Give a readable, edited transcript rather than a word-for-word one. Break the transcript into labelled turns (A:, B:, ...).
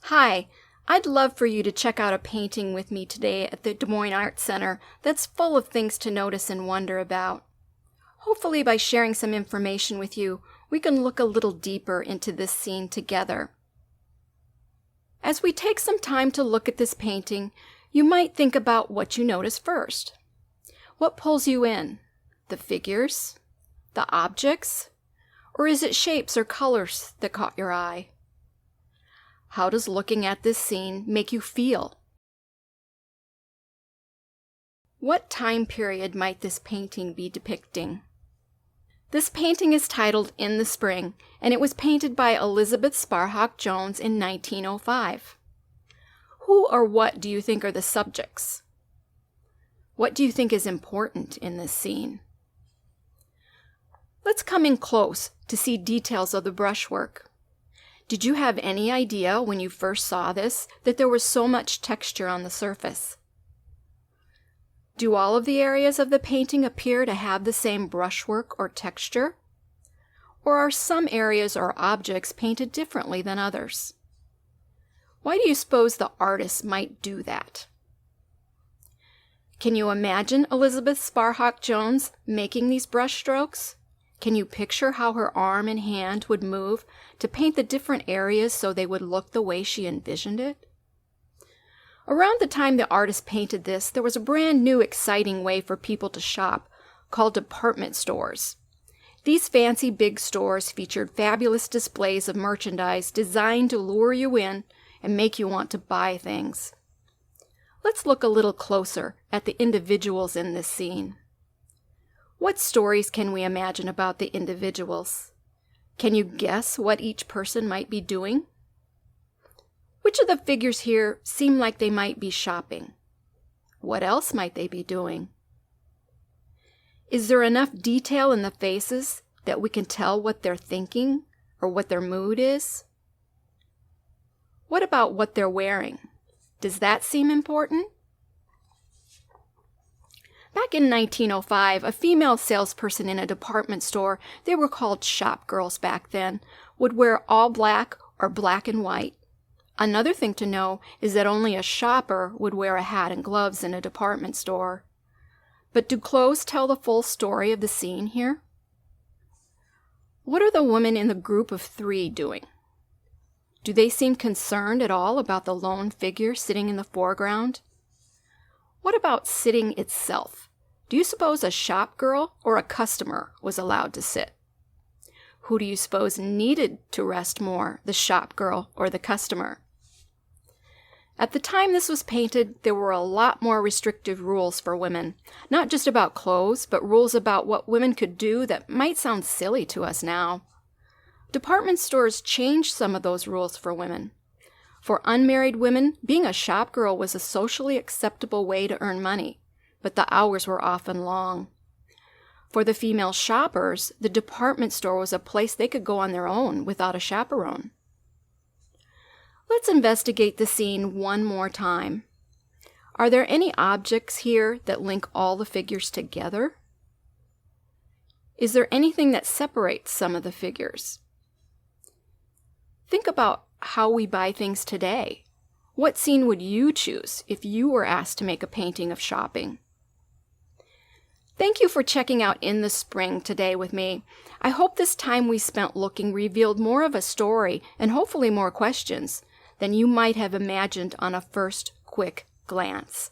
A: Hi, I'd love for you to check out a painting with me today at the Des Moines Art Center that's full of things to notice and wonder about. Hopefully by sharing some information with you, we can look a little deeper into this scene together. As we take some time to look at this painting, you might think about what you notice first. What pulls you in? The figures? The objects? Or is it shapes or colors that caught your eye? How does looking at this scene make you feel? What time period might this painting be depicting? This painting is titled In the Spring, and it was painted by Elizabeth Sparhawk Jones in 1905. Who or what do you think are the subjects? What do you think is important in this scene? Let's come in close to see details of the brushwork. Did you have any idea when you first saw this that there was so much texture on the surface? Do all of the areas of the painting appear to have the same brushwork or texture? Or are some areas or objects painted differently than others? Why do you suppose the artist might do that? Can you imagine Elizabeth Sparhawk Jones making these brush strokes? Can you picture how her arm and hand would move to paint the different areas so they would look the way she envisioned it? Around the time the artist painted this, there was a brand new exciting way for people to shop called department stores. These fancy big stores featured fabulous displays of merchandise designed to lure you in and make you want to buy things. Let's look a little closer at the individuals in this scene. What stories can we imagine about the individuals? Can you guess what each person might be doing? Which of the figures here seem like they might be shopping? What else might they be doing? Is there enough detail in the faces that we can tell what they're thinking or what their mood is? What about what they're wearing? Does that seem important? Back in 1905, a female salesperson in a department store, they were called shop girls back then, would wear all black or black and white. Another thing to know is that only a shopper would wear a hat and gloves in a department store. But do clothes tell the full story of the scene here? What are the women in the group of three doing? Do they seem concerned at all about the lone figure sitting in the foreground? What about sitting itself? Do you suppose a shop girl or a customer was allowed to sit? Who do you suppose needed to rest more, the shop girl or the customer? At the time this was painted, there were a lot more restrictive rules for women, not just about clothes, but rules about what women could do that might sound silly to us now. Department stores changed some of those rules for women. For unmarried women, being a shop girl was a socially acceptable way to earn money, but the hours were often long. For the female shoppers, the department store was a place they could go on their own without a chaperone. Let's investigate the scene one more time. Are there any objects here that link all the figures together? Is there anything that separates some of the figures? Think about how we buy things today. What scene would you choose if you were asked to make a painting of shopping? Thank you for checking out In the Spring today with me. I hope this time we spent looking revealed more of a story and hopefully more questions than you might have imagined on a first quick glance.